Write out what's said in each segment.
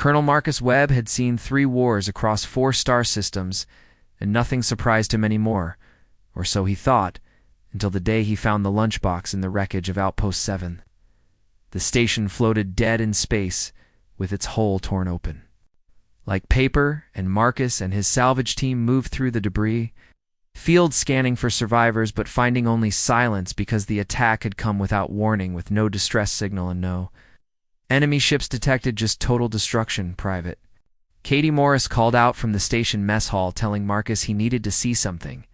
Colonel Marcus Webb had seen 3 wars across 4 star systems, and nothing surprised him anymore, or so he thought, until the day he found the lunchbox in the wreckage of Outpost 7. The station floated dead in space, with its hull torn open. Like paper, and Marcus and his salvage team moved through the debris, field scanning for survivors but finding only silence because the attack had come without warning, with no distress signal and no enemy ships detected, just total destruction. Private Katie Morris called out from the station mess hall telling Marcus he needed to see something,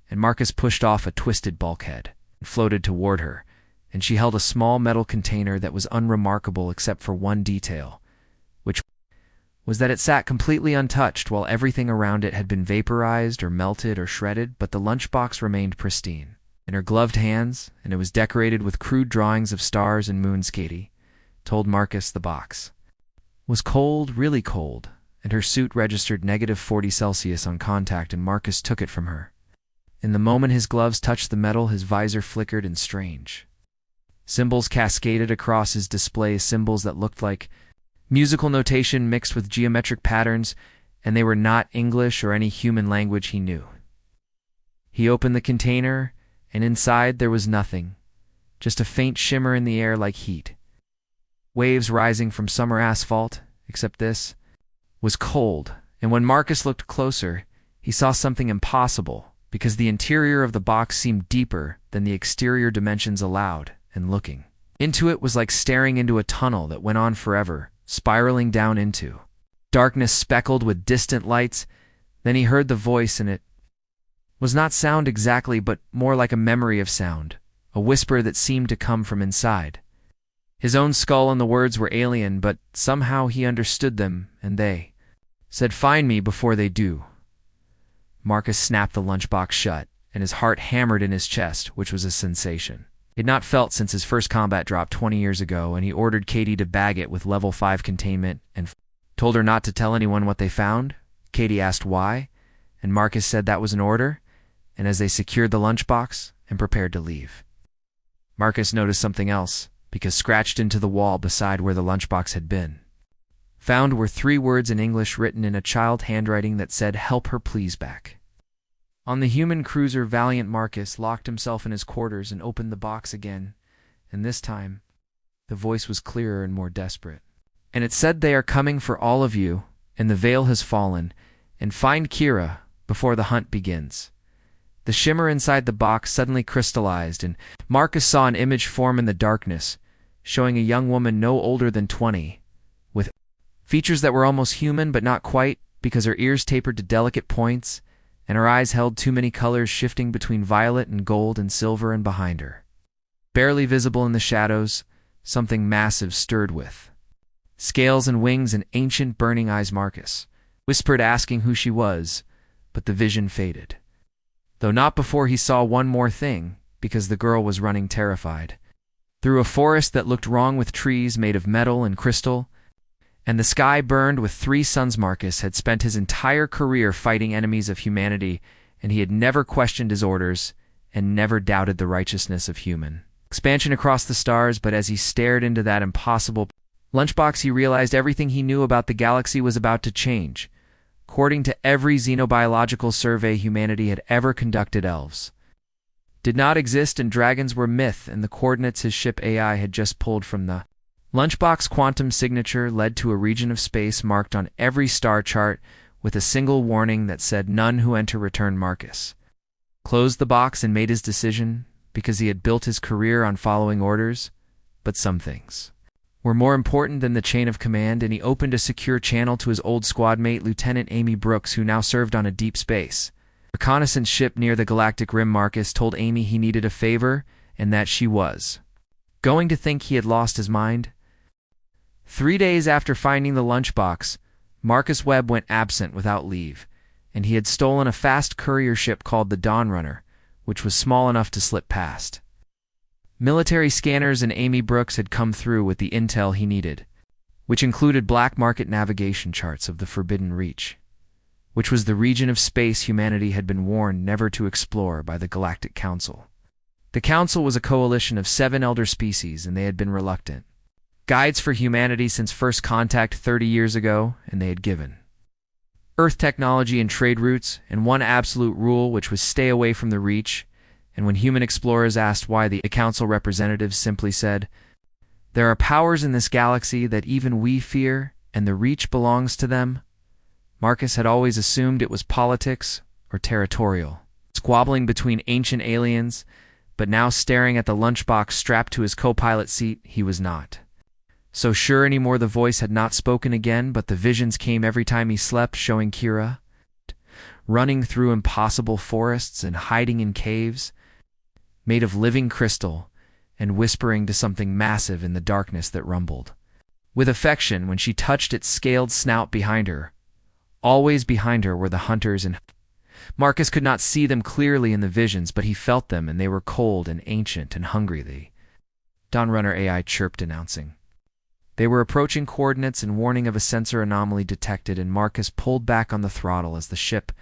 and Marcus pushed off a twisted bulkhead and floated toward her, and she held a small metal container that was unremarkable except for one detail, which was that it sat completely untouched while everything around it had been vaporized or melted or shredded, but the lunchbox remained pristine. In her gloved hands, and it was decorated with crude drawings of stars and moons. Katie told Marcus the box was cold, really cold, and her suit registered -40°C on contact, and Marcus took it from her. In the moment his gloves touched the metal, his visor flickered and strange symbols cascaded across his display, symbols that looked like musical notation mixed with geometric patterns, and they were not English or any human language he knew. He opened the container, and inside there was nothing, just a faint shimmer in the air like heat. Waves rising from summer asphalt, except this was cold, and when Marcus looked closer, he saw something impossible, because the interior of the box seemed deeper than the exterior dimensions allowed, and looking into it was like staring into a tunnel that went on forever, spiraling down into darkness speckled with distant lights. Then he heard the voice, and it was not sound exactly, but more like a memory of sound, a whisper that seemed to come from inside his own skull, and the words were alien, but somehow he understood them, and they said, "Find me before they do." Marcus snapped the lunchbox shut, and his heart hammered in his chest, which was a sensation he had not felt since his first combat drop 20 years ago, and he ordered Katie to bag it with level 5 containment and told her not to tell anyone what they found. Katie asked why, and Marcus said that was an order, and as they secured the lunchbox and prepared to leave, Marcus noticed something else, because scratched into the wall beside where the lunchbox had been found were 3 words in English written in a child handwriting that said, "Help her please back." On the human cruiser Valiant, Marcus locked himself in his quarters and opened the box again, and this time the voice was clearer and more desperate. And it said, "They are coming for all of you, and the veil has fallen, and find Kira before the hunt begins." The shimmer inside the box suddenly crystallized, and Marcus saw an image form in the darkness, showing a young woman no older than 20, with features that were almost human but not quite, because her ears tapered to delicate points, and her eyes held too many colors shifting between violet and gold and silver, and behind her, barely visible in the shadows, something massive stirred with scales and wings and ancient burning eyes. Marcus whispered, asking who she was, but the vision faded. Though not before he saw one more thing, because the girl was running terrified through a forest that looked wrong, with trees made of metal and crystal, and the sky burned with 3 suns. Marcus had spent his entire career fighting enemies of humanity, and he had never questioned his orders and never doubted the righteousness of human expansion across the stars. But as he stared into that impossible lunchbox, he realized everything he knew about the galaxy was about to change. According to every xenobiological survey humanity had ever conducted, elves did not exist, and dragons were myth, and the coordinates his ship AI had just pulled from the lunchbox quantum signature led to a region of space marked on every star chart with a single warning that said, "None who enter return." Marcus closed the box and made his decision, because he had built his career on following orders, but some things were more important than the chain of command, and he opened a secure channel to his old squad mate, Lieutenant Amy Brooks, who now served on a deep space reconnaissance ship near the Galactic Rim. Marcus told Amy he needed a favor, and that she was going to think he had lost his mind. 3 days after finding the lunchbox, Marcus Webb went absent without leave, and he had stolen a fast courier ship called the Dawn Runner, which was small enough to slip past military scanners, and Amy Brooks had come through with the intel he needed, which included black market navigation charts of the Forbidden Reach, which was the region of space humanity had been warned never to explore by the Galactic Council. The Council was a coalition of 7 elder species, and they had been reluctant guides for humanity since first contact 30 years ago, and they had given Earth technology and trade routes, and one absolute rule, which was stay away from the Reach. And when human explorers asked why, the council representatives simply said, "There are powers in this galaxy that even we fear, and the Reach belongs to them." Marcus had always assumed it was politics or territorial, squabbling between ancient aliens, but now staring at the lunchbox strapped to his co-pilot seat, he was not so sure anymore. The voice had not spoken again, but the visions came every time he slept, showing Kira running through impossible forests and hiding in caves made of living crystal, and whispering to something massive in the darkness that rumbled with affection when she touched its scaled snout behind her. Always behind her were the hunters, and Marcus could not see them clearly in the visions, but he felt them, and they were cold and ancient and hungry. The Dawnrunner AI chirped, announcing they were approaching coordinates and warning of a sensor anomaly detected, and Marcus pulled back on the throttle as the ship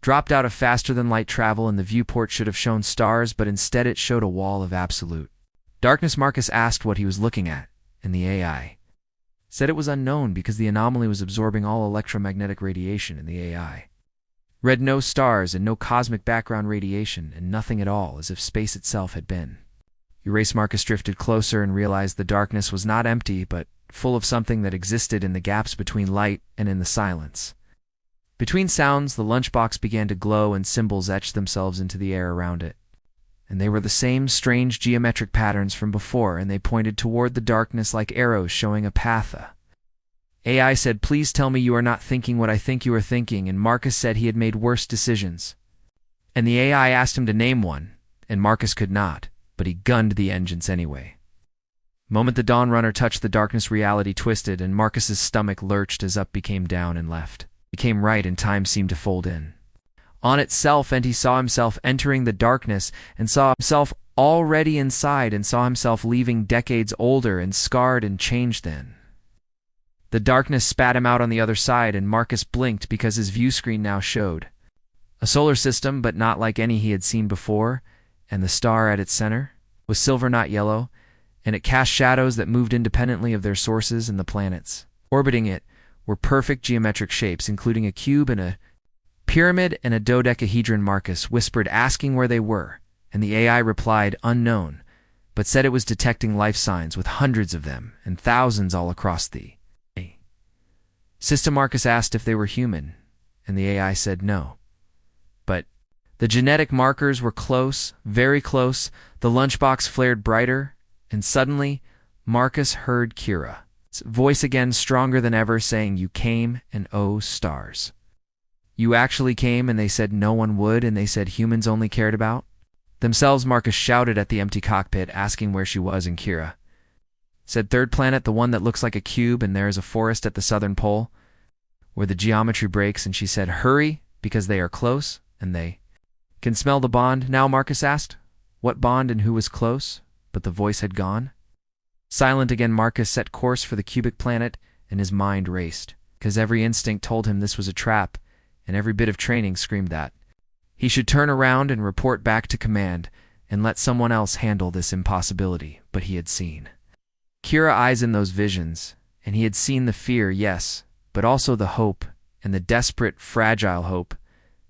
dropped out of faster-than-light travel, and the viewport should have shown stars, but instead it showed a wall of absolute darkness. Marcus asked what he was looking at, and the AI said it was unknown because the anomaly was absorbing all electromagnetic radiation, and the AI read no stars and no cosmic background radiation, and nothing at all, as if space itself had been erased. Marcus drifted closer and realized the darkness was not empty, but full of something that existed in the gaps between light and in the silence. Between sounds, the lunchbox began to glow, and symbols etched themselves into the air around it. And they were the same strange geometric patterns from before, and they pointed toward the darkness like arrows showing a path. AI said, "Please tell me you are not thinking what I think you are thinking," and Marcus said he had made worse decisions. And the AI asked him to name one, and Marcus could not, but he gunned the engines anyway. The moment the Dawnrunner touched the darkness, reality twisted, and Marcus's stomach lurched as up became down and left became right, and time seemed to fold in on itself, and he saw himself entering the darkness, and saw himself already inside, and saw himself leaving decades older and scarred and changed. Then the darkness spat him out on the other side, and Marcus blinked because his view screen now showed a solar system, but not like any he had seen before, and the star at its center was silver, not yellow, and it cast shadows that moved independently of their sources, and the planets orbiting it were perfect geometric shapes, including a cube and a pyramid and a dodecahedron. Marcus whispered, asking where they were, and the AI replied, "Unknown," but said it was detecting life signs with hundreds of them and thousands all across the system. Marcus asked if they were human, and the AI said no. But the genetic markers were close, very close. The lunchbox flared brighter, and suddenly Marcus heard Kira's voice again, stronger than ever, saying, "You came, and oh, stars. You actually came," and they said no one would, and they said humans only cared about themselves. Marcus shouted at the empty cockpit, asking where she was, and Kira said, "Third planet, the one that looks like a cube, and there is a forest at the southern pole where the geometry breaks." And she said, "Hurry, because they are close, and they can smell the bond." Now Marcus asked, what bond and who was close? But the voice had gone. Silent again, Marcus set course for the cubic planet, and his mind raced, because every instinct told him this was a trap, and every bit of training screamed that he should turn around and report back to command, and let someone else handle this impossibility. But he had seen Kira's eyes in those visions, and he had seen the fear, yes, but also the hope, and the desperate, fragile hope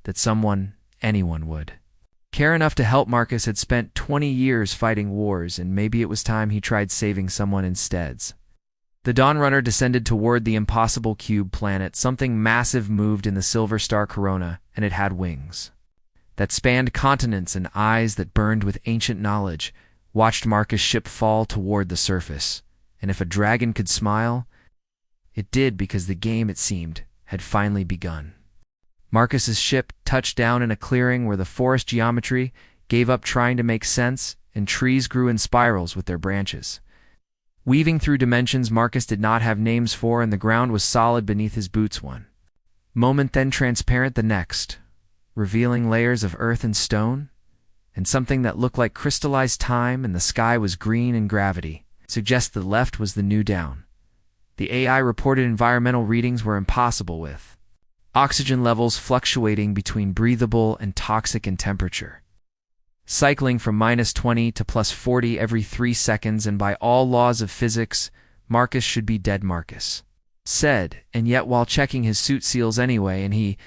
that someone, anyone, would care enough to help. Marcus had spent 20 years fighting wars, and maybe it was time he tried saving someone instead. The Dawnrunner descended toward the impossible cube planet. Something massive moved in the silver star corona, and it had wings that spanned continents, and eyes that burned with ancient knowledge watched Marcus' ship fall toward the surface. And if a dragon could smile, it did, because the game, it seemed, had finally begun. Marcus's ship touched down in a clearing where the forest geometry gave up trying to make sense, and trees grew in spirals with their branches weaving through dimensions Marcus did not have names for, and the ground was solid beneath his boots. One moment, then transparent the next, revealing layers of earth and stone, and something that looked like crystallized time, and the sky was green, and gravity suggests the left was the new down. The AI reported environmental readings were impossible, with oxygen levels fluctuating between breathable and toxic in temperature, cycling from -20 to +40 every 3 seconds, and by all laws of physics, Marcus should be dead, Marcus said, and yet while checking his suit seals anyway, and he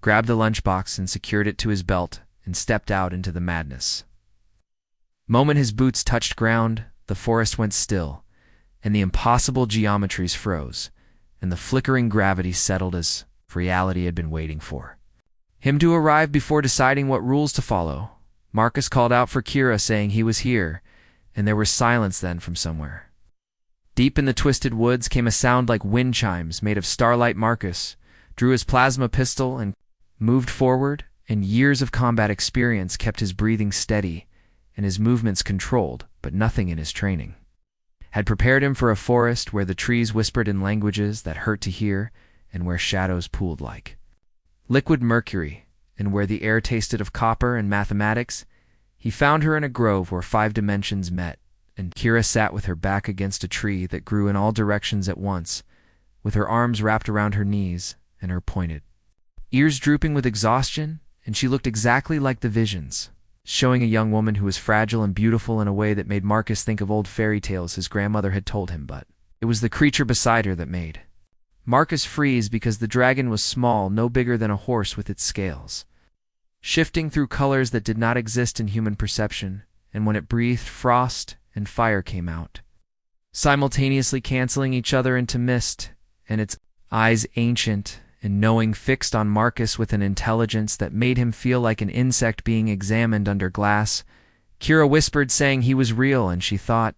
grabbed the lunchbox and secured it to his belt and stepped out into the madness. Moment his boots touched ground, the forest went still, and the impossible geometries froze, and the flickering gravity settled as reality had been waiting for him to arrive before deciding what rules to follow. Marcus called out for Kira, saying he was here, and there was silence then from somewhere. Deep in the twisted woods came a sound like wind chimes made of starlight. Marcus drew his plasma pistol and moved forward, and years of combat experience kept his breathing steady and his movements controlled, but nothing in his training had prepared him for a forest where the trees whispered in languages that hurt to hear and where shadows pooled like liquid mercury, and where the air tasted of copper and mathematics. He found her in a grove where 5 dimensions met, and Kira sat with her back against a tree that grew in all directions at once, with her arms wrapped around her knees and her pointed ears drooping with exhaustion, and she looked exactly like the visions, showing a young woman who was fragile and beautiful in a way that made Marcus think of old fairy tales his grandmother had told him, but it was the creature beside her that made Marcus freeze, because the dragon was small, no bigger than a horse, with its scales shifting through colors that did not exist in human perception, and when it breathed, frost and fire came out, simultaneously canceling each other into mist, and its eyes, ancient and knowing, fixed on Marcus with an intelligence that made him feel like an insect being examined under glass. Kira whispered, saying he was real, and she thought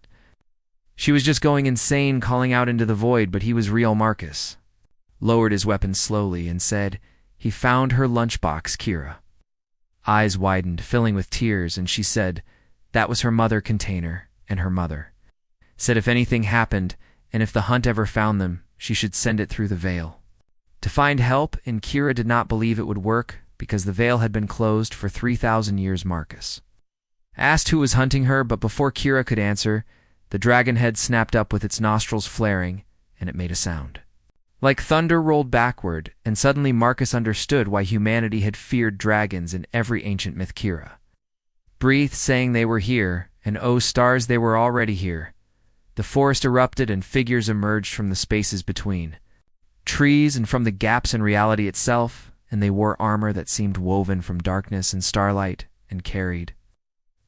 she was just going insane calling out into the void, but he was real. Marcus lowered his weapon slowly and said he found her lunchbox. Kira eyes widened, filling with tears, and she said that was her mother container, and her mother said if anything happened, and if the hunt ever found them, she should send it through the veil to find help, and Kira did not believe it would work because the veil had been closed for 3,000 years. Marcus asked who was hunting her, but before Kira could answer, the dragon head snapped up with its nostrils flaring, and it made a sound like thunder rolled backward, and suddenly Marcus understood why humanity had feared dragons in every ancient myth. Kira breathed, saying they were here, and oh stars, they were already here. The forest erupted, and figures emerged from the spaces between trees and from the gaps in reality itself, and they wore armor that seemed woven from darkness and starlight, and carried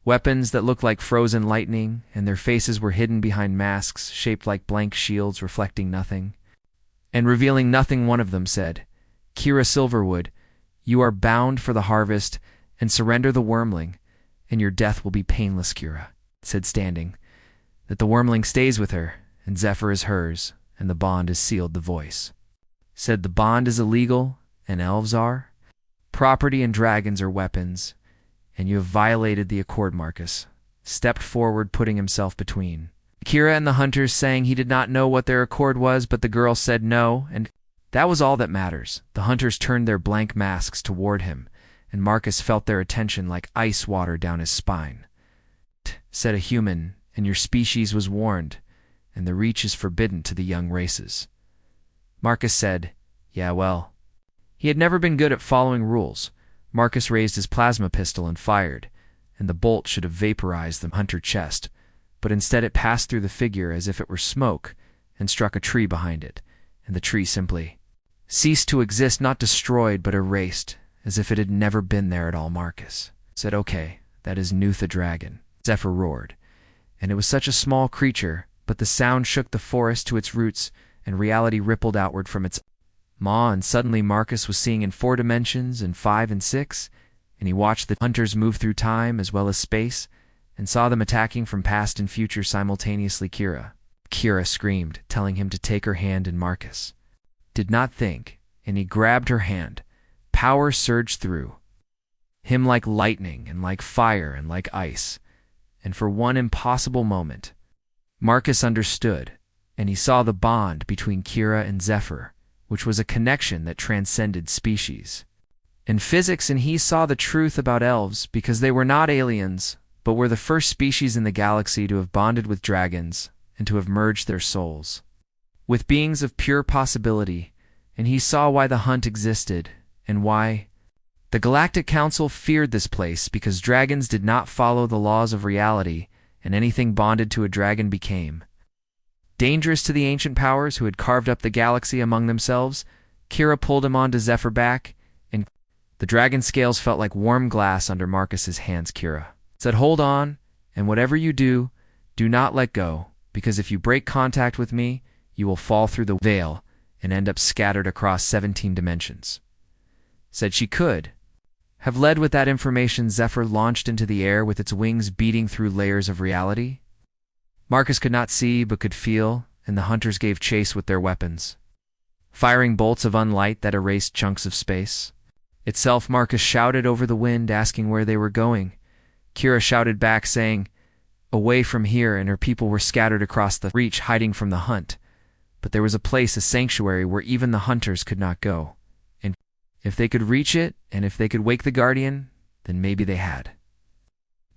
weapons that looked like frozen lightning, and their faces were hidden behind masks shaped like blank shields reflecting nothing and revealing nothing. One of them said, Kira Silverwood, you are bound for the harvest, and surrender the wormling, and your death will be painless. Kira said, standing, that the wormling stays with her, and Zephyr is hers, and the bond is sealed. The voice said the bond is illegal, and elves are property, and dragons are weapons, and you have violated the accord. Marcus stepped forward, putting himself between Kira and the hunters, saying he did not know what their accord was, but the girl said no, and that was all that matters. The hunters turned their blank masks toward him, and Marcus felt their attention like ice water down his spine. Said a human, and your species was warned, and the reach is forbidden to the young races. Marcus said, yeah, well, he had never been good at following rules. Marcus raised his plasma pistol and fired, and the bolt should have vaporized the hunter chest, but instead it passed through the figure as if it were smoke and struck a tree behind it, and the tree simply ceased to exist, not destroyed, but erased, as if it had never been there at all. Marcus said, okay, that is Nuth the dragon. Zephyr roared, and it was such a small creature, but the sound shook the forest to its roots, and reality rippled outward from its maw, and suddenly Marcus was seeing in 4 dimensions, and 5 and 6, and he watched the hunters move through time as well as space, and saw them attacking from past and future simultaneously. Kira screamed, telling him to take her hand, and Marcus did not think, and he grabbed her hand. Power surged through him like lightning and like fire and like ice, and for one impossible moment, Marcus understood, and he saw the bond between Kira and Zephyr, which was a connection that transcended species and physics, and he saw the truth about elves, because they were not aliens, but were the first species in the galaxy to have bonded with dragons and to have merged their souls with beings of pure possibility, and he saw why the hunt existed, and why the Galactic Council feared this place, because dragons did not follow the laws of reality, and anything bonded to a dragon became Dangerous to the ancient powers who had carved up the galaxy among themselves, Kira pulled him onto Zephyr back, and the dragon scales felt like warm glass under Marcus's hands. Kira said, "Hold on, and whatever you do, do not let go, because if you break contact with me, you will fall through the veil and end up scattered across 17 dimensions." Said she could have led with that information. Zephyr launched into the air with its wings beating through layers of reality. Marcus could not see but could feel, and the hunters gave chase with their weapons, firing bolts of unlight that erased chunks of space. Itself, Marcus shouted over the wind, asking where they were going. Kira shouted back, saying, "Away from here," and her people were scattered across the reach, hiding from the hunt. But there was a place, a sanctuary, where even the hunters could not go. And if they could reach it, and if they could wake the Guardian, then maybe they had.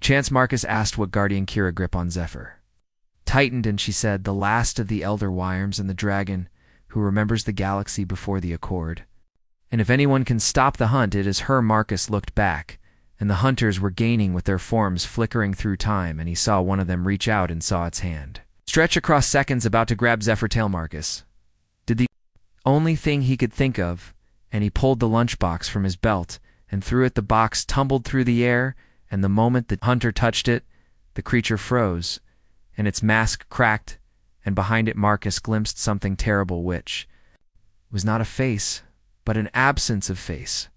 Chance Marcus asked what Guardian Kira grip on Zephyr tightened, and she said, "The last of the Elder Wyrms and the dragon who remembers the galaxy before the Accord. And if anyone can stop the hunt, it is her." Marcus looked back, and the hunters were gaining with their forms flickering through time, and he saw one of them reach out and saw its hand stretch across seconds, about to grab Zephyr's tail. Marcus did the only thing he could think of, and he pulled the lunchbox from his belt and threw it. The box tumbled through the air, and the moment the hunter touched it, the creature froze, and its mask cracked, and behind it Marcus glimpsed something terrible, which was not a face, but an absence of face,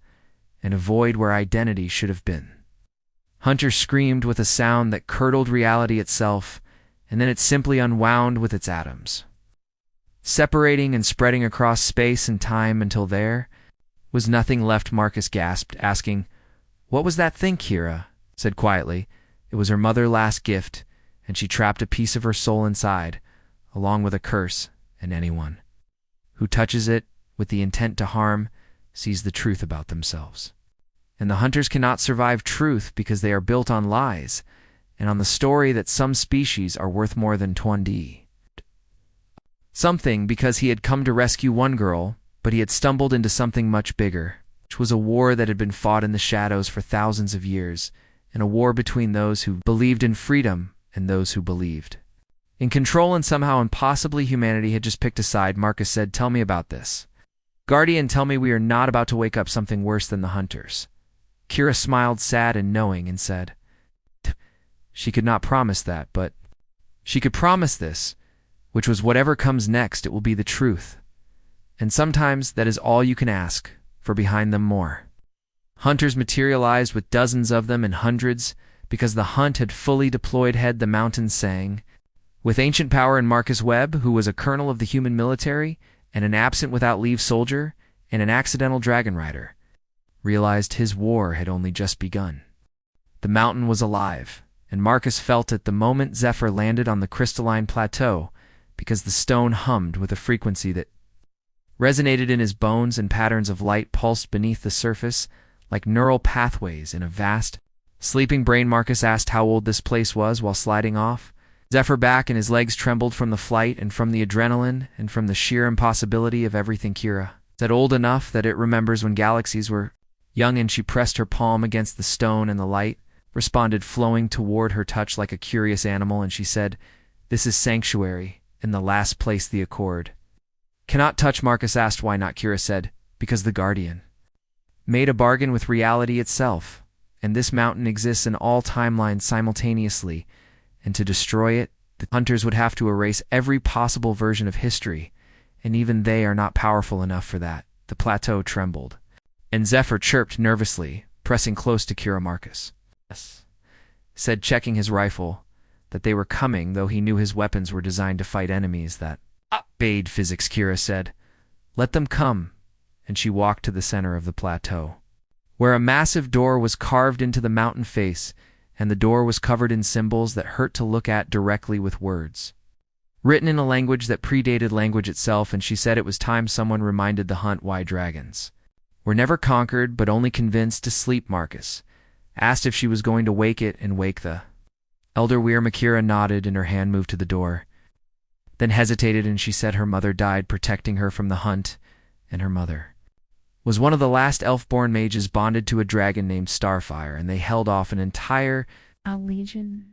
and a void where identity should have been. Hunter screamed with a sound that curdled reality itself, and then it simply unwound with its atoms, separating and spreading across space and time until there was nothing left. Marcus gasped, asking, "What was that thing?" Kira said quietly, "It was her mother's last gift, and she trapped a piece of her soul inside, along with a curse, and anyone who touches it with the intent to harm sees the truth about themselves. And the hunters cannot survive truth because they are built on lies, and on the story that some species are worth more than 20 something, because he had come to rescue one girl, but he had stumbled into something much bigger, which was a war that had been fought in the shadows for thousands of years, and a war between those who believed in freedom and those who believed in control, and somehow impossibly humanity had just picked a side. Marcus said, "Tell me about this. Guardian, tell me we are not about to wake up something worse than the hunters." Kira smiled, sad and knowing, and said she could not promise that, but she could promise this, which was whatever comes next, it will be the truth. And sometimes that is all you can ask, for behind them more hunters materialized, with dozens of them and hundreds, because the hunt had fully deployed. Head the mountains sang with ancient power, and Marcus Webb, who was a colonel of the human military and an absent without leave soldier and an accidental dragon rider, realized his war had only just begun. The mountain was alive, and Marcus felt it the moment Zephyr landed on the crystalline plateau, because the stone hummed with a frequency that resonated in his bones, and patterns of light pulsed beneath the surface like neural pathways in a vast, sleeping brain. Marcus asked how old this place was while sliding off. Zephyr back, and his legs trembled from the flight and from the adrenaline and from the sheer impossibility of everything. Kira said, "Old enough that it remembers when galaxies were young," and she pressed her palm against the stone, and the light responded, flowing toward her touch like a curious animal, and she said, "This is sanctuary, in the last place the Accord cannot touch." Marcus asked why not. Kira said, "Because the Guardian made a bargain with reality itself, and this mountain exists in all timelines simultaneously, and to destroy it, the hunters would have to erase every possible version of history, and even they are not powerful enough for that." The plateau trembled, and Zephyr chirped nervously, pressing close to Kira. Marcus said, checking his rifle, that they were coming, though he knew his weapons were designed to fight enemies that obeyed physics. Kira said, "Let them come," and she walked to the center of the plateau, where a massive door was carved into the mountain face, and the door was covered in symbols that hurt to look at directly, with words written in a language that predated language itself. And she said it was time someone reminded the hunt why dragons were never conquered but only convinced to sleep. Marcus asked if she was going to wake it and wake the Elder Wyrm. Kira nodded, and her hand moved to the door, then hesitated, and she said her mother died protecting her from the hunt, and her mother was one of the last elf-born mages bonded to a dragon named Starfire, and they held off an entire a legion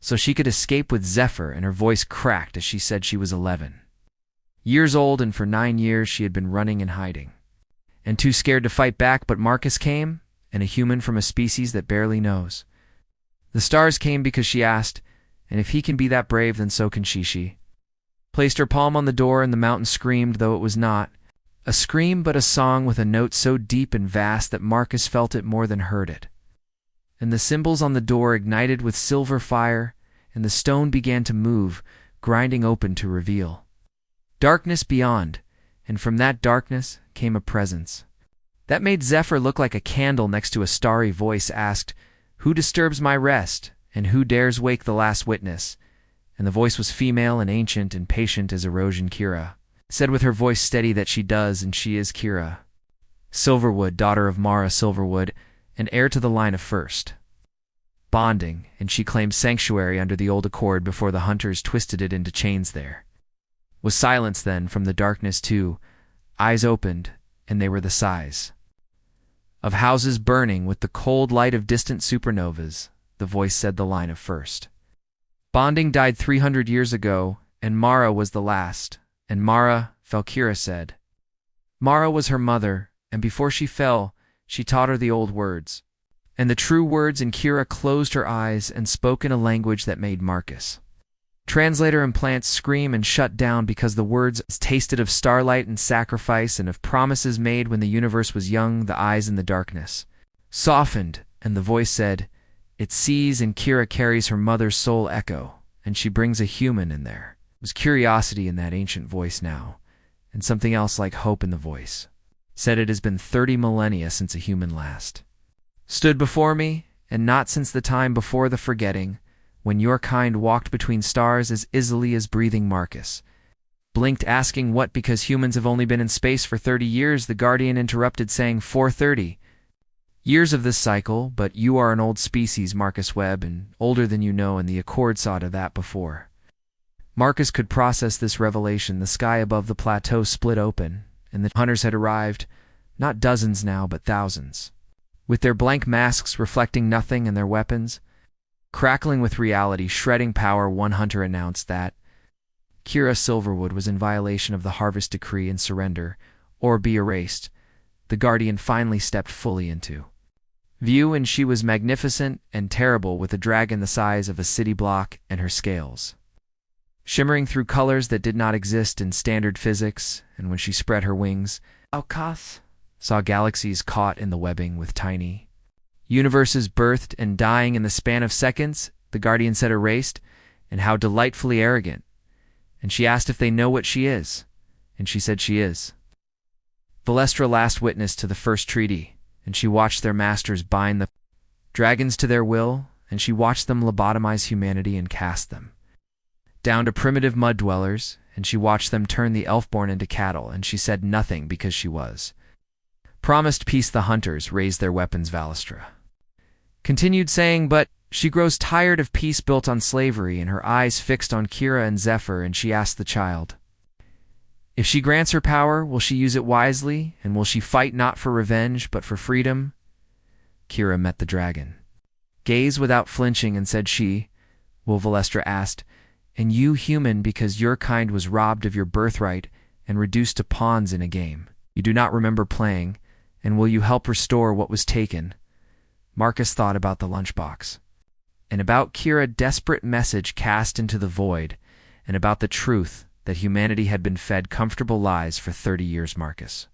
so she could escape with Zephyr, and her voice cracked as she said she was 11 years old, and for 9 years she had been running and hiding, and too scared to fight back. But Marcus came, and a human from a species that barely knows. The stars came because she asked, and if he can be that brave, then so can she. She placed her palm on the door, and the mountain screamed, though it was not a scream but a song with a note so deep and vast that Marcus felt it more than heard it. And the symbols on the door ignited with silver fire, and the stone began to move, grinding open to reveal darkness beyond, and from that darkness came a presence that made Zephyr look like a candle. Next to a starry voice asked, "Who disturbs my rest, and who dares wake the last witness?" And the voice was female and ancient and patient as erosion. Kira said with her voice steady that she does, and she is Kira Silverwood, daughter of Mara Silverwood, and heir to the line of first bonding, and she claimed sanctuary under the old accord before the hunters twisted it into chains. There was silence then. From the darkness too, eyes opened, and they were the size of houses burning with the cold light of distant supernovas. The voice said the line of first bonding died 300 years ago, and Mara was the last. And Mara fell, Kira said. Mara was her mother, and before she fell, she taught her the old words, and the true words, and Kira closed her eyes and spoke in a language that made Marcus, translator and plants, scream and shut down, because the words tasted of starlight and sacrifice and of promises made when the universe was young. The eyes in the darkness softened, and the voice said, "It sees," and Kira carries her mother's soul echo, and she brings a human in there. It was curiosity in that ancient voice now, and something else like hope in the voice. Said, "It has been 30 millennia since a human last stood before me, and not since the time before the forgetting, when your kind walked between stars as easily as breathing." Marcus blinked, asking what, because humans have only been in space for 30 years. The Guardian interrupted, saying, "For 30 years of this cycle, but you are an old species, Marcus Webb, and older than you know, and the Accord saw to that before." Marcus could process this revelation. The sky above the plateau split open, and the hunters had arrived, not dozens now, but thousands, with their blank masks reflecting nothing and their weapons crackling with reality, shredding power. One hunter announced that Kira Silverwood was in violation of the harvest decree and surrender, or be erased. The Guardian finally stepped fully into view, and she was magnificent and terrible, with a dragon the size of a city block, and her scales shimmering through colors that did not exist in standard physics. And when she spread her wings, Alcas saw galaxies caught in the webbing, with tiny universes birthed and dying in the span of seconds. The Guardian said, "Erased, and how delightfully arrogant." And she asked if they know what she is, and she said she is Valestra, last witness to the first treaty, and she watched their masters bind the dragons to their will, and she watched them lobotomize humanity and cast them down to primitive mud dwellers, and she watched them turn the elfborn into cattle, and she said nothing because she was promised peace. The hunters raised their weapons. Valestra continued saying, "But she grows tired of peace built on slavery," and her eyes fixed on Kira and Zephyr, and she asked the child, "If she grants her power, will she use it wisely, and will she fight not for revenge, but for freedom?" Kira met the dragon gaze without flinching, and said she will. Valestra asked, "And you, human, because your kind was robbed of your birthright and reduced to pawns in a game you do not remember playing, and will you help restore what was taken?" Marcus thought about the lunchbox, and about Kira's desperate message cast into the void, and about the truth that humanity had been fed comfortable lies for 30 years. Marcus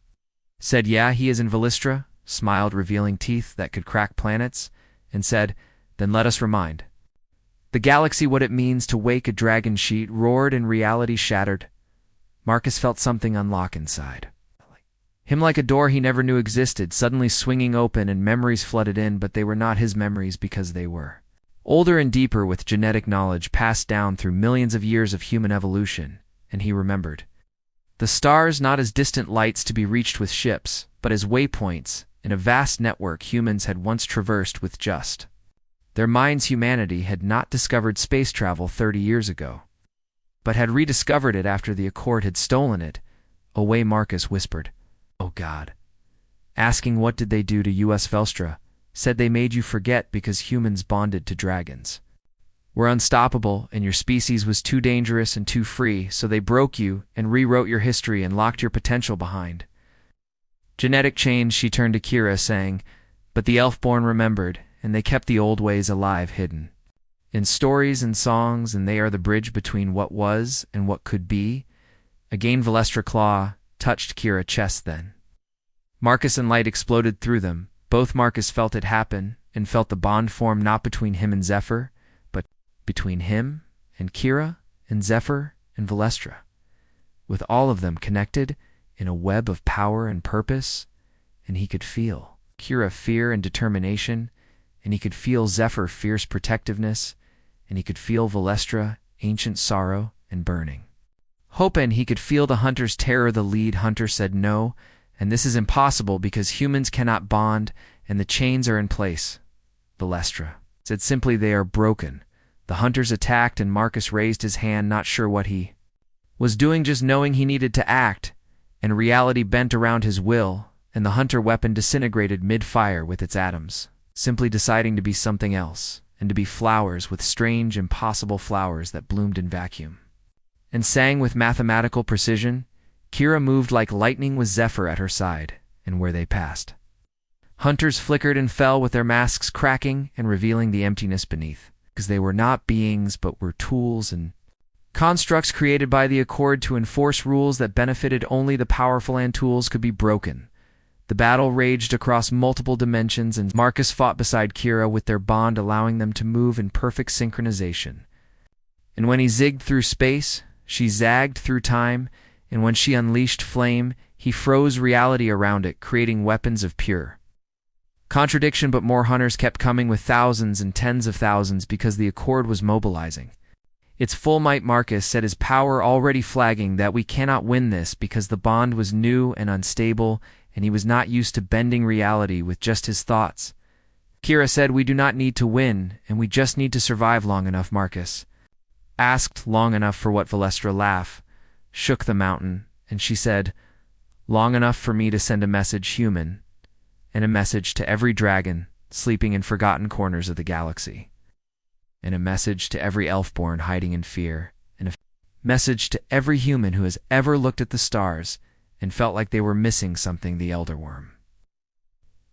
said, "Yeah, he is in Valestra," smiled, revealing teeth that could crack planets, and said, "Then let us remind the galaxy what it means to wake a dragon." Sheet roared and reality shattered. Marcus felt something unlock inside him, like a door he never knew existed, suddenly swinging open, and memories flooded in, but they were not his memories, because they were older and deeper, with genetic knowledge passed down through millions of years of human evolution. And he remembered the stars not as distant lights to be reached with ships, but as waypoints in a vast network humans had once traversed with just their minds. Humanity had not discovered space travel 30 years ago, but had rediscovered it after the Accord had stolen it away. Marcus whispered, "Oh God," asking what did they do to US Velstra. Said, "They made you forget because humans bonded to dragons were unstoppable, and your species was too dangerous and too free, so they broke you and rewrote your history and locked your potential behind. Genetic change, she turned to Kira, saying, but the Elfborn remembered, and they kept the old ways alive hidden. In stories and songs, and they are the bridge between what was and what could be. Again Valestra claw touched Kira's chest then. Marcus and light exploded through them. Both Marcus felt it happen, and felt the bond form not between him and Zephyr, but between him and Kira and Zephyr and Valestra, with all of them connected in a web of power and purpose, and he could feel Kira fear and determination, and he could feel Zephyr fierce protectiveness, and he could feel Valestra ancient sorrow and burning hope, and he could feel the hunter's terror. The lead hunter said no, and this is impossible because humans cannot bond, and the chains are in place. Valestra said simply, they are broken. The hunters attacked, and Marcus raised his hand, not sure what he was doing, just knowing he needed to act, and reality bent around his will, and the hunter weapon disintegrated mid-fire with its atoms, simply deciding to be something else, and to be flowers with strange, impossible flowers that bloomed in vacuum and sang with mathematical precision. Kira moved like lightning with Zephyr at her side, and where they passed, hunters flickered and fell with their masks cracking and revealing the emptiness beneath, because they were not beings but were tools and constructs created by the Accord to enforce rules that benefited only the powerful, and tools could be broken. The battle raged across multiple dimensions, and Marcus fought beside Kira with their bond allowing them to move in perfect synchronization. And when he zigged through space, she zagged through time, and when she unleashed flame, he froze reality around it, creating weapons of pure contradiction. But more hunters kept coming with thousands and tens of thousands because the Accord was mobilizing its full might. Marcus said, his power already flagging that we cannot win this because the bond was new and unstable, and he was not used to bending reality with just his thoughts. Kira said, we do not need to win, and we just need to survive long enough. Marcus asked, long enough for what? Valestra laughed, shook the mountain, and she said, long enough for me to send a message, human, and a message to every dragon sleeping in forgotten corners of the galaxy, and a message to every Elfborn hiding in fear, and a message to every human who has ever looked at the stars and felt like they were missing something. The Elder Worm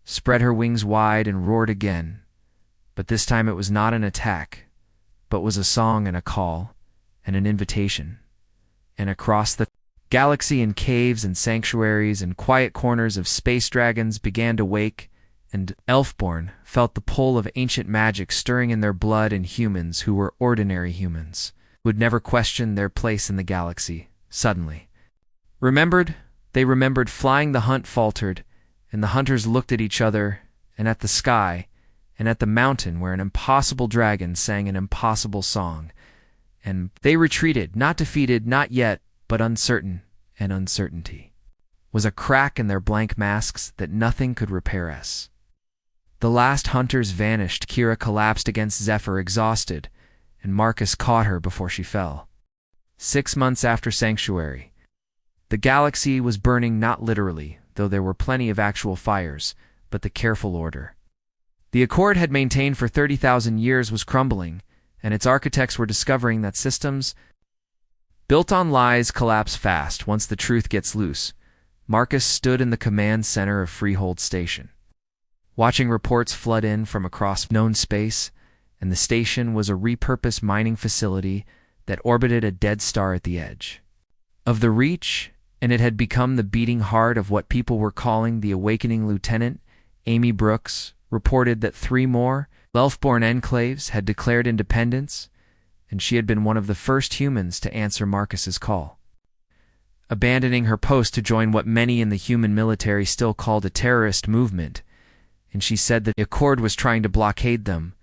spread her wings wide and roared again, but this time it was not an attack, but was a song and a call and an invitation. And across the galaxy, in caves and sanctuaries and quiet corners of space, dragons began to wake, and Elfborn felt the pull of ancient magic stirring in their blood, and humans who were ordinary humans would never question their place in the galaxy suddenly they remembered flying. The hunt faltered, and the hunters looked at each other and at the sky and at the mountain where an impossible dragon sang an impossible song, and they retreated, not defeated, not yet, but uncertain, and uncertainty was a crack in their blank masks that nothing could repair. As the last hunters vanished, Kira collapsed against Zephyr, exhausted, and Marcus caught her before she fell. 6 months after Sanctuary, the galaxy was burning, not literally, though there were plenty of actual fires, but the careful order the Accord had maintained for 30,000 years was crumbling, and its architects were discovering that systems built on lies collapse fast once the truth gets loose. Marcus stood in the command center of Freehold Station, watching reports flood in from across known space, and the station was a repurposed mining facility that orbited a dead star at the edge of the Reach, and it had become the beating heart of what people were calling the Awakening. Lieutenant Amy Brooks reported that 3 more Elfborn enclaves had declared independence, and she had been one of the first humans to answer Marcus's call, abandoning her post to join what many in the human military still called a terrorist movement. And she said that the Accord was trying to blockade them,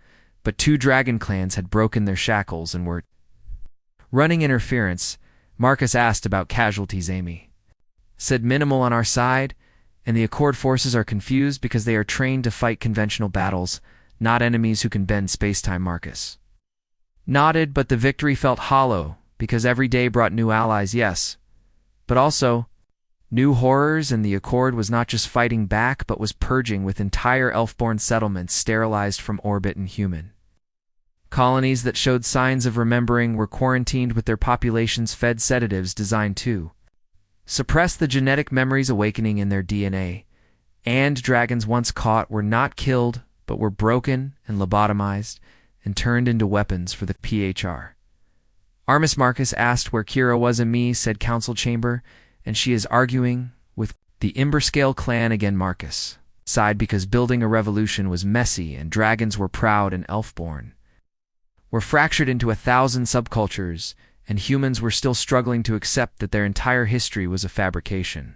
but 2 dragon clans had broken their shackles and were running interference. Marcus asked about casualties. Amy said, minimal on our side, and the Accord forces are confused because they are trained to fight conventional battles, not enemies who can bend space-time. Marcus nodded, but the victory felt hollow because every day brought new allies, yes, but also new horrors, and the Accord was not just fighting back but was purging with entire Elfborn settlements sterilized from orbit and human Colonies that showed signs of remembering were quarantined with their populations fed sedatives designed to suppress the genetic memories awakening in their DNA. And dragons once caught were not killed, but were broken and lobotomized and turned into weapons for the PHR. Armis Marcus asked where Kira was. Me said council chamber, and she is arguing with the Imberscale clan again. Marcus sighed because building a revolution was messy and dragons were proud and elf-born were fractured into 1,000 subcultures, and humans were still struggling to accept that their entire history was a fabrication.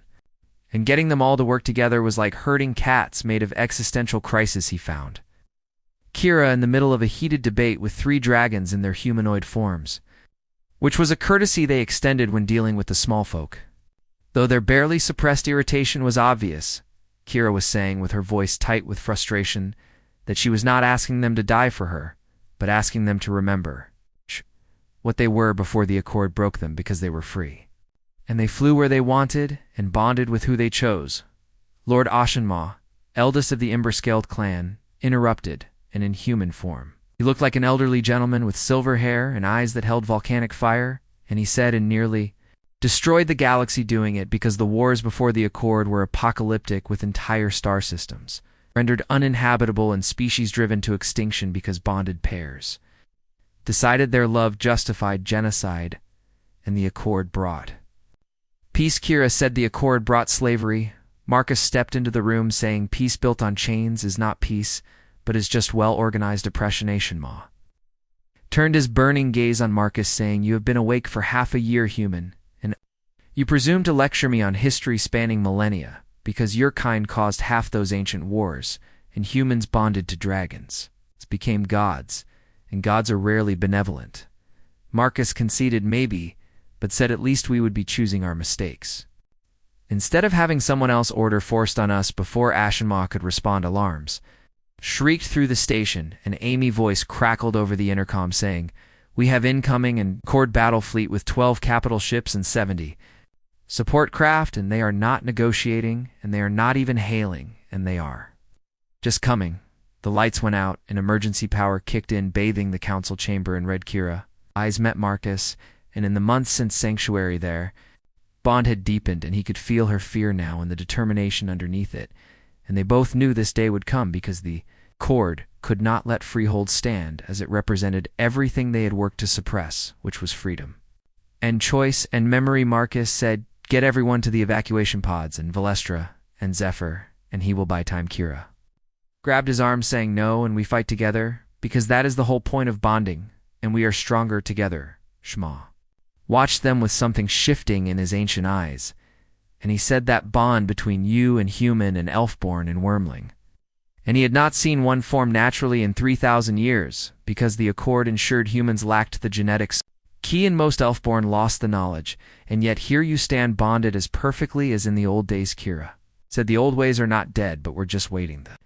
And getting them all to work together was like herding cats made of existential crisis, he found. Kira in the middle of a heated debate with 3 dragons in their humanoid forms, which was a courtesy they extended when dealing with the small folk. Though their barely suppressed irritation was obvious, Kira was saying with her voice tight with frustration that she was not asking them to die for her, but asking them to remember what they were before the Accord broke them because they were free. And they flew where they wanted and bonded with who they chose. Lord Ashenmaw, eldest of the Imberscaled clan, interrupted, and in human form. He looked like an elderly gentleman with silver hair and eyes that held volcanic fire, and he said and nearly destroyed the galaxy doing it because the wars before the Accord were apocalyptic with entire star systems, rendered uninhabitable and species driven to extinction because bonded pairs decided their love justified genocide, and the Accord brought peace. Kira said the Accord brought slavery. Marcus stepped into the room saying peace built on chains is not peace, but is just well-organized oppression. Ashenmaw turned his burning gaze on Marcus saying, you have been awake for half a year, human, and you presume to lecture me on history spanning millennia, because your kind caused half those ancient wars, and humans bonded to dragons, became gods, and gods are rarely benevolent. Marcus conceded maybe, but said at least we would be choosing our mistakes. Instead of having someone else order forced on us before Ashenmaw could respond, alarms shrieked through the station, and Amy voice crackled over the intercom saying, we have incoming and Accord battle fleet with 12 capital ships and 70 support craft, and they are not negotiating, and they are not even hailing, and they are just coming. The lights went out, and emergency power kicked in, bathing the council chamber in red. Kira eyes met Marcus, and in the months since Sanctuary their bond had deepened, and he could feel her fear now and the determination underneath it, and they both knew this day would come because the Accord could not let Freehold stand, as it represented everything they had worked to suppress, which was freedom and choice and memory. Marcus said, get everyone to the evacuation pods, and Valestra and Zephyr, and he will buy time. Kira grabbed his arm saying no, and we fight together, because that is the whole point of bonding, and we are stronger together. Shma watched them with something shifting in his ancient eyes, and he said that bond between you and human and elfborn and wormling. And he had not seen one form naturally in 3,000 years, because the Accord ensured humans lacked the genetics key and most elfborn lost the knowledge, and yet here you stand bonded as perfectly as in the old days. Kira said the old ways are not dead, but we're just waiting. The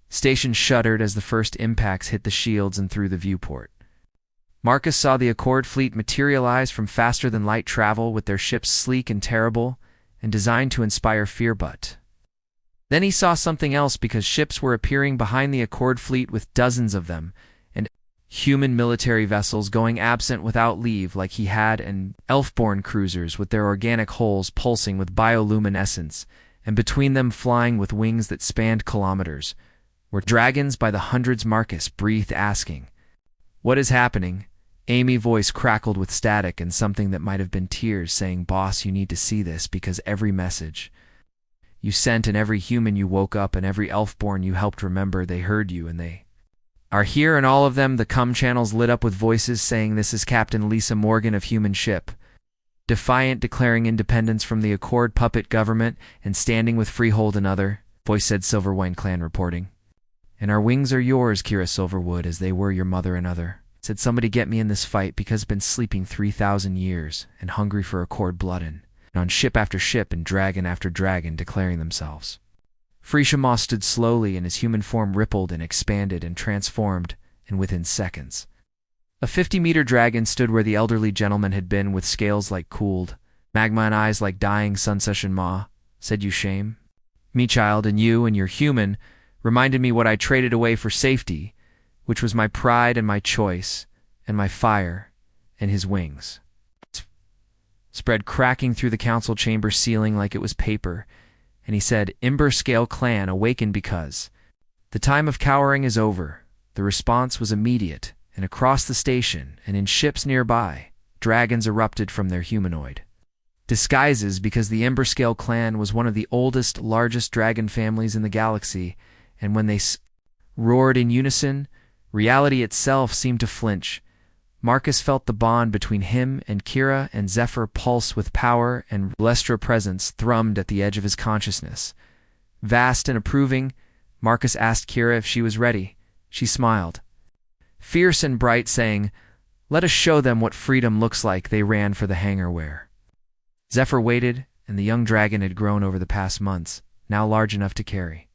station shuddered as the first impacts hit the shields and through the viewport. Marcus saw the Accord fleet materialize from faster-than-light travel with their ships sleek and terrible and designed to inspire fear, but then he saw something else, because ships were appearing behind the Accord fleet with dozens of them, and human military vessels going absent without leave like he had, and elfborn cruisers with their organic hulls pulsing with bioluminescence, and between them flying with wings that spanned kilometers were dragons by the hundreds. Marcus breathed, asking, what is happening? Amy voice crackled with static and something that might have been tears, saying, boss, you need to see this, because every message you sent and every human you woke up and every elfborn you helped remember, they heard you and they are here, and all of them. The comm channels lit up with voices saying, this is Captain Lisa Morgan of Human Ship, defiant, declaring independence from the Accord puppet government and standing with Freehold. Another voice said, Silverwine clan reporting. And our wings are yours, Kira Silverwood, as they were your mother. Another said, somebody get me in this fight, because I've been sleeping 3,000 years and hungry for Accord blood, and on ship after ship and dragon after dragon declaring themselves. Freeshamaw stood slowly, and his human form rippled and expanded and transformed, and within seconds a 50-meter dragon stood where the elderly gentleman had been, with scales like cooled magma and eyes like dying sunsession. Ma said, you shame me, child, and you and your human reminded me what I traded away for safety, which was my pride and my choice, and my fire, and his wings. Spread cracking through the council chamber ceiling like it was paper, and he said, "Ember Scale Clan, awaken because the time of cowering is over." The response was immediate, and across the station, and in ships nearby, dragons erupted from their humanoid disguises because the Ember Scale Clan was one of the oldest, largest dragon families in the galaxy, and when they roared in unison, reality itself seemed to flinch. Marcus felt the bond between him and Kira and Zephyr pulse with power, and Lestra presence thrummed at the edge of his consciousness. Vast and approving, Marcus asked Kira if she was ready. She smiled, fierce and bright, saying, "Let us show them what freedom looks like." They ran for the hangarware. Zephyr waited, and the young dragon had grown over the past months, now large enough to carry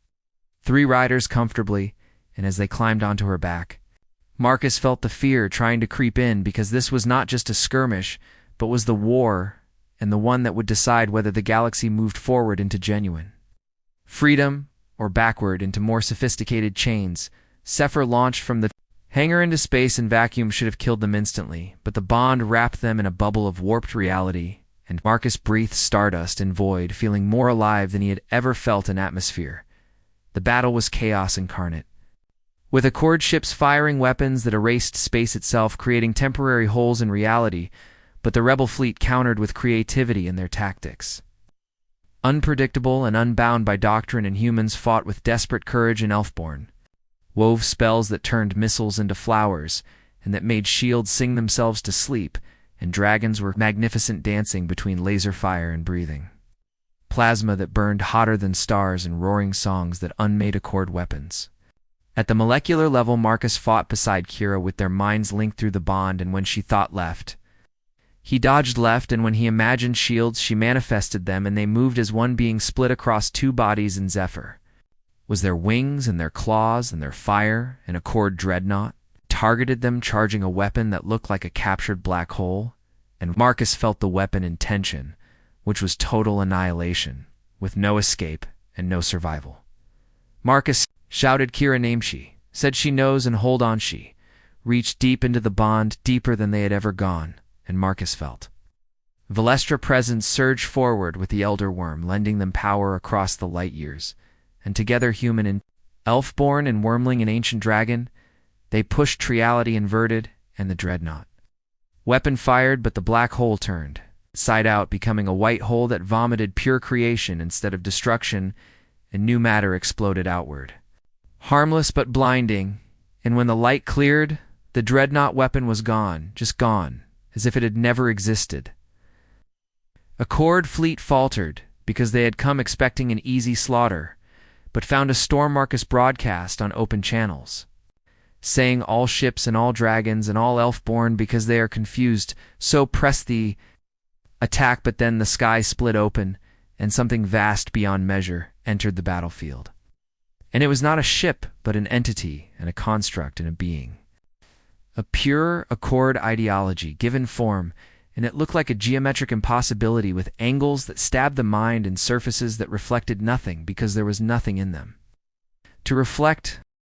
3 riders comfortably, and as they climbed onto her back, Marcus felt the fear trying to creep in, because this was not just a skirmish, but was the war, and the one that would decide whether the galaxy moved forward into genuine freedom or backward into more sophisticated chains. Zephyr launched from the hangar into space, and vacuum should have killed them instantly, but the bond wrapped them in a bubble of warped reality, and Marcus breathed stardust and void, feeling more alive than he had ever felt in atmosphere. The battle was chaos incarnate, with Accord ships firing weapons that erased space itself, creating temporary holes in reality, but the rebel fleet countered with creativity in their tactics. Unpredictable and unbound by doctrine, and humans fought with desperate courage and Elfborn wove spells that turned missiles into flowers, and that made shields sing themselves to sleep, and dragons were magnificent, dancing between laser fire and breathing plasma that burned hotter than stars, and roaring songs that unmade Accord weapons. At the molecular level, Marcus fought beside Kira with their minds linked through the bond, and when she thought left, he dodged left, and when he imagined shields, she manifested them, and they moved as one being, split across 2 bodies in Zephyr. Was their wings and their claws and their fire, and Accord dreadnought targeted them, charging a weapon that looked like a captured black hole, and Marcus felt the weapon in tension, which was total annihilation, with no escape and no survival. Marcus shouted Kira name. She said she knows, and hold on. She reached deep into the bond, deeper than they had ever gone, and Marcus felt Valestra presence surge forward with the Elder Worm, lending them power across the light years, and together, human and elf-born and wormling and ancient dragon, they pushed Triality inverted and the dreadnought. Weapon fired, but the black hole turned side out, becoming a white hole that vomited pure creation instead of destruction, and new matter exploded outward. Harmless but blinding, and when the light cleared, the dreadnought weapon was gone, just gone, as if it had never existed. Accord fleet faltered, because they had come expecting an easy slaughter, but found a storm Marcus broadcast on open channels, saying all ships and all dragons and all elf-born, because they are confused, so press the attack. But then the sky split open, and something vast beyond measure entered the battlefield. And it was not a ship, but an entity and a construct and a being. A pure Accord ideology given form, and it looked like a geometric impossibility, with angles that stabbed the mind and surfaces that reflected nothing because there was nothing in them to reflect,